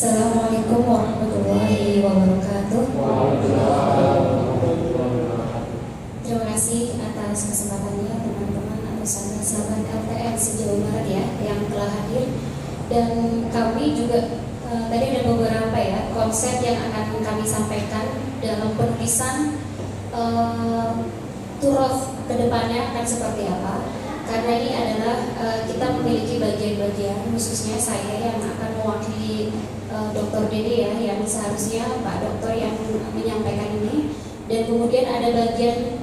Assalamualaikum warahmatullahi wabarakatuh. Terima kasih atas kesempatannya teman-teman atau sahabat LTN sejauh Barat ya yang telah hadir. Dan kami juga tadi ada beberapa ya konsep yang akan kami sampaikan dalam penulisan Turoth kedepannya akan seperti apa. Karena ini adalah kita memiliki bagian-bagian, khususnya saya yang akan mewakili Dr. Dede ya, yang seharusnya Pak Dokter yang menyampaikan ini. Dan kemudian ada bagian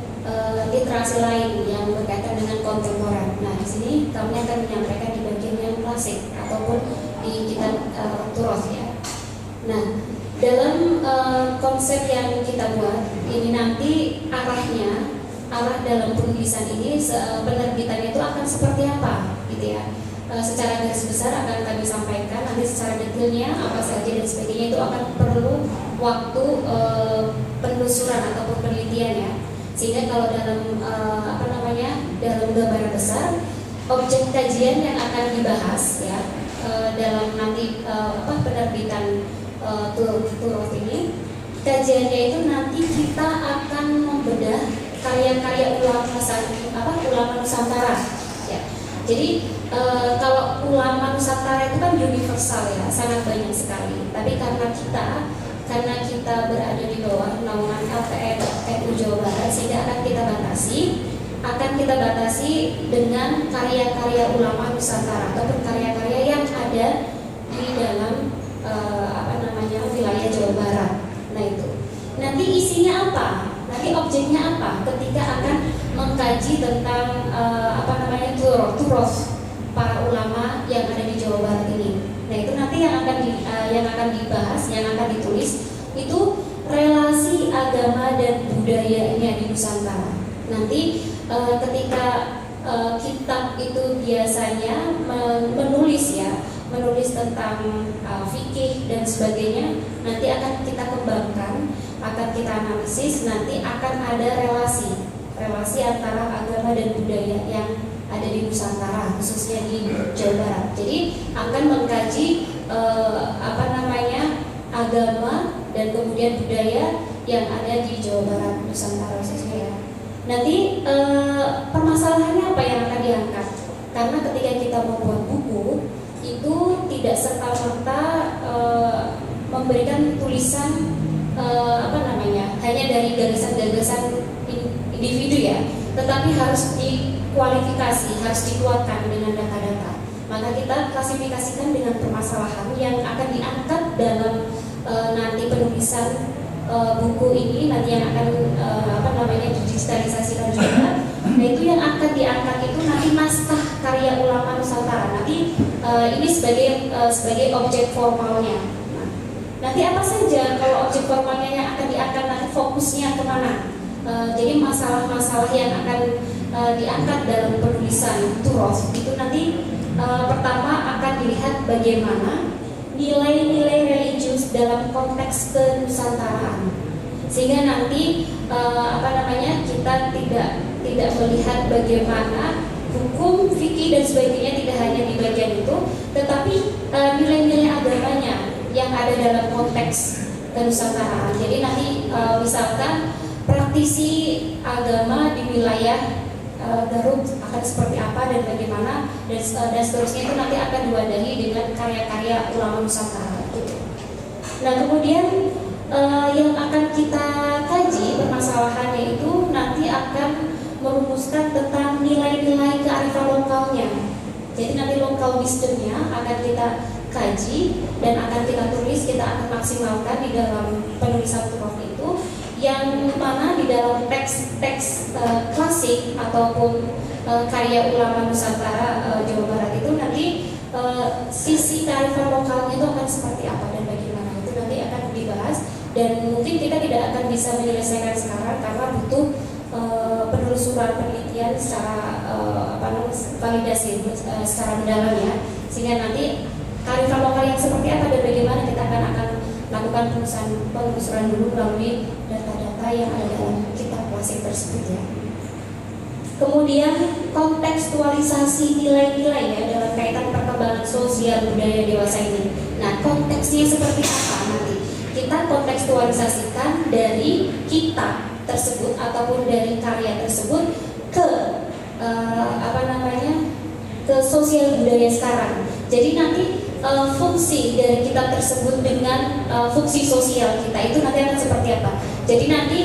literasi lain yang berkaitan dengan kontemporer. Nah, di sini kami akan menyampaikan di bagian yang klasik ataupun di kitab Turoth ya. Nah, dalam konsep yang kita buat ini nanti arah dalam penulisan ini penerbitannya itu akan seperti apa gitu ya. Secara garis besar akan kami sampaikan, nanti secara detailnya apa saja dan sebagainya itu akan perlu waktu penelusuran ataupun penelitian ya. Sehingga kalau dalam dalam gambaran besar objek kajian yang akan dibahas ya dalam nanti penerbitan Turoth ini, kajiannya itu nanti kita akan membedah karya-karya ulama Nusantara ya. Jadi kalau ulama Nusantara itu kan universal ya, sangat banyak sekali. Tapi karena kita berada di bawah naungan LTN NU Jawa Barat, sehingga akan kita batasi dengan karya-karya ulama Nusantara ataupun karya-karya yang ada di dalam wilayah Jawa Barat. Nah itu nanti isinya apa? Nanti objeknya apa ketika akan mengkaji tentang Turoth para ulama yang ada di Jawa Barat ini. Nah itu nanti yang akan dibahas, yang akan ditulis itu relasi agama dan budayanya di Nusantara. Nanti ketika kitab itu biasanya menulis tentang fikih dan sebagainya, nanti akan kita kembangkan, akan kita analisis, nanti akan ada relasi antara agama dan budaya yang ada di Nusantara, khususnya di Jawa Barat. Jadi akan mengkaji agama dan kemudian budaya yang ada di Jawa Barat, Nusantara khususnya ya. Nanti permasalahannya apa yang akan diangkat? Karena ketika kita membuat buku itu tidak serta-merta memberikan tulisan hanya dari gagasan-gagasan individu ya, tetapi harus dikualifikasi, harus dikuatkan dengan data-data. Maka kita klasifikasikan dengan permasalahan yang akan diangkat dalam nanti penulisan buku ini, nanti yang akan didigitalisasikan juga. Nah itu yang akan diangkat itu nanti naskah karya ulama Nusantara. Nanti ini sebagai objek formalnya. Nanti apa saja kalau objek formalnya yang akan diangkat, nanti fokusnya kemana? Jadi masalah-masalah yang akan diangkat dalam penulisan Turoth itu nanti pertama akan dilihat bagaimana nilai-nilai religius dalam konteks kenusantaraan, sehingga nanti kita tidak melihat bagaimana hukum, fikih dan sebagainya tidak hanya di bagian itu, tetapi nilai-nilai agamanya yang ada dalam konteks kenusantaraan. Jadi nanti misalkan praktisi agama di wilayah Garut akan seperti apa dan bagaimana dan seterusnya itu nanti akan diwadahi dengan karya-karya ulama Nusantara. Nah kemudian yang akan kita kaji permasalahannya itu nanti akan merumuskan tentang nilai-nilai kearifan lokalnya. Jadi nanti local wisdomnya akan kita kaji dan akan kita tulis, kita akan maksimalkan di dalam penulisan Turoth itu, yang mana di dalam teks klasik ataupun karya ulama Nusantara Jawa Barat itu nanti sisi kearifan lokalnya itu akan seperti apa dan bagaimana, itu nanti akan dibahas. Dan mungkin kita tidak akan bisa menyelesaikan sekarang karena butuh penelusuran penelitian secara validasi secara mendalam ya, sehingga nanti kearifan lokal yang seperti apa dan bagaimana kita akan lakukan penelusuran dulu melalui data-data yang ada dalam kitab klasik tersebut ya. Kemudian kontekstualisasi nilai-nilai ya dalam kaitan perkembangan sosial budaya dewasa ini. Nah, konteksnya seperti apa nanti? Kita kontekstualisasikan dari kitab tersebut ataupun dari karya tersebut ke ke sosial budaya sekarang. Jadi nanti fungsi dari kitab tersebut dengan fungsi sosial kita itu nanti akan seperti apa. Jadi nanti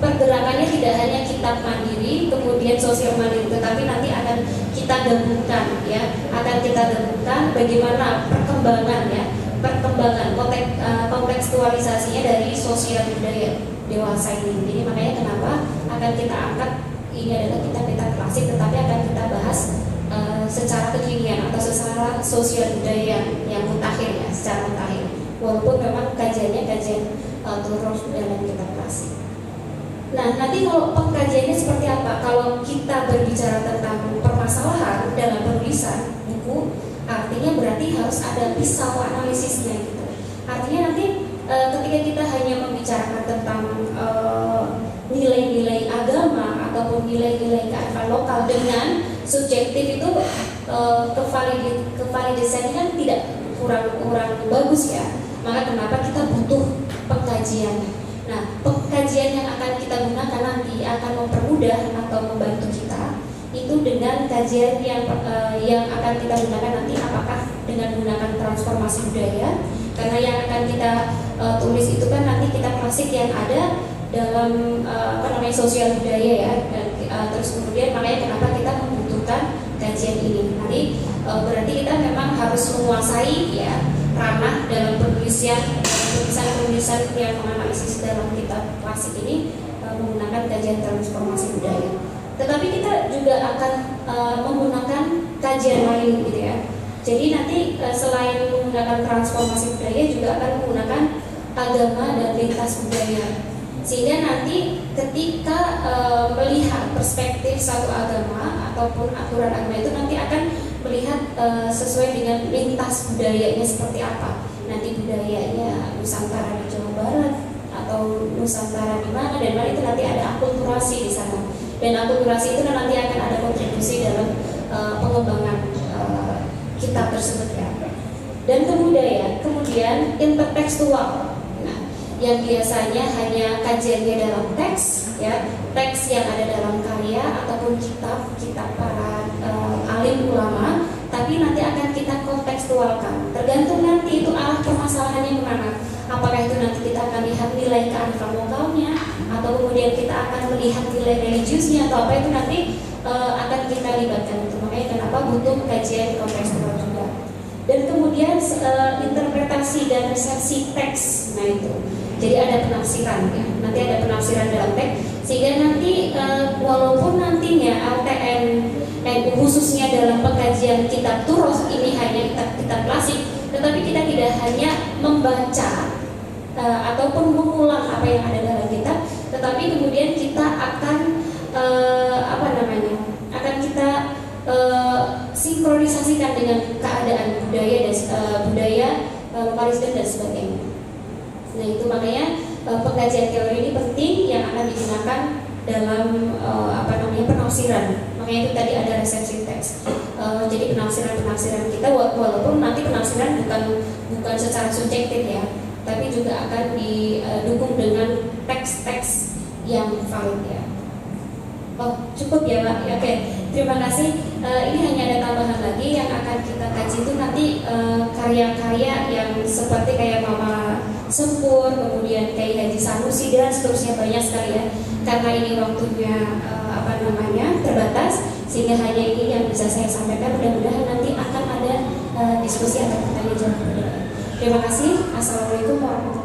pergerakannya tidak hanya kitab mandiri kemudian sosial mandiri, tetapi nanti akan kita gabungkan ya, akan kita gabungkan bagaimana perkembangan kontekstualisasinya dari sosial budaya dewasa ini. Jadi makanya kenapa akan kita angkat ini adalah kitab-kitab klasik, tetapi akan kita bahas secara kekinian atau secara sosial budaya yang mutakhir ya, secara mutakhir. Walaupun memang kajiannya kajian terus dalam kitab klasik. Nah, nanti kalau pengkajiannya seperti apa? Kalau kita berbicara tentang permasalahan dalam penulisan buku, artinya berarti harus ada pisau analisisnya gitu. Artinya nanti ketika kita hanya membicarakan tentang nilai-nilai agama ataupun nilai-nilai kearifan lokal dengan subjektif itu kevalidisannya kan tidak kurang bagus ya. Maka kenapa kita butuh pengkajian? Nah, pengkajian yang akan kita gunakan nanti akan mempermudah atau membantu kita itu dengan kajian yang akan kita gunakan nanti, apakah dengan menggunakan transformasi budaya, karena yang akan kita tulis itu kan nanti kitab klasik yang ada dalam sosial budaya ya, dan terus kemudian makanya kenapa kita membutuhkan kajian ini. Nanti berarti kita memang harus menguasai ya ranah dalam tulisan yang menganalisis dalam kitab klasik ini menggunakan kajian transformasi budaya. Tetapi kita juga akan menggunakan kajian lain gitu ya. Jadi nanti selain menggunakan transformasi budaya juga akan menggunakan agama dan lintas budaya. Sehingga nanti ketika melihat perspektif satu agama ataupun aturan agama itu nanti akan melihat sesuai dengan lintas budayanya seperti apa. Nanti budayanya Nusantara di Jawa Barat atau Nusantara di mana dan mana, itu nanti ada akulturasi di sana. Dan akulturasi itu nanti akan ada kontribusi dalam pengembangan kitab tersebut ya. Dan kemudian intertekstual. Nah, yang biasanya hanya kajiannya dalam teks ya, teks yang ada dalam karya ataupun kitab para alim ulama, tapi nanti akan kita kontekstualkan. Tergantung nanti itu arah permasalahannya kemana. Apakah itu nanti kita akan lihat nilai kearifan lokalnya, atau kemudian kita akan melihat nilai religiusnya, atau apa itu nanti akan kita libatkan. Itu makanya kenapa butuh kajian kontekstual juga. Dan kemudian interpretasi dan resepsi teks. Nah itu, jadi ada penafsiran ya. Nanti ada penafsiran dalam teks, sehingga nanti walaupun nantinya LTN khususnya dalam pengkajian kitab turos ini hanya kitab klasik, tetapi kita tidak hanya membaca ataupun mengulang apa yang ada dalam kitab, tetapi kemudian kita akan akan kita sinkronisasikan dengan keadaan budaya dan budaya lokalis dan sebagainya. Nah itu makanya pengkajian teori ini penting yang akan digunakan dalam penafsiran. Makanya itu tadi ada resepsi teks. Jadi penafsiran kita walaupun nanti penafsiran bukan secara subjektif ya, tapi juga akan didukung dengan teks-teks yang valid ya. Oh cukup ya Pak. Oke, terima kasih. Ini hanya ada tambahan lagi yang akan kita kaji itu nanti karya-karya yang seperti kayak Mama Sempur, kemudian kayak Haji Sanusi dan seterusnya, banyak sekali ya. Karena ini waktunya terbatas, sehingga hanya ini yang bisa saya sampaikan. Mudah-mudahan nanti akan ada diskusi atau pertanyaan jawab. Terima kasih. Assalamualaikum warahmatullahi wabarakatuh.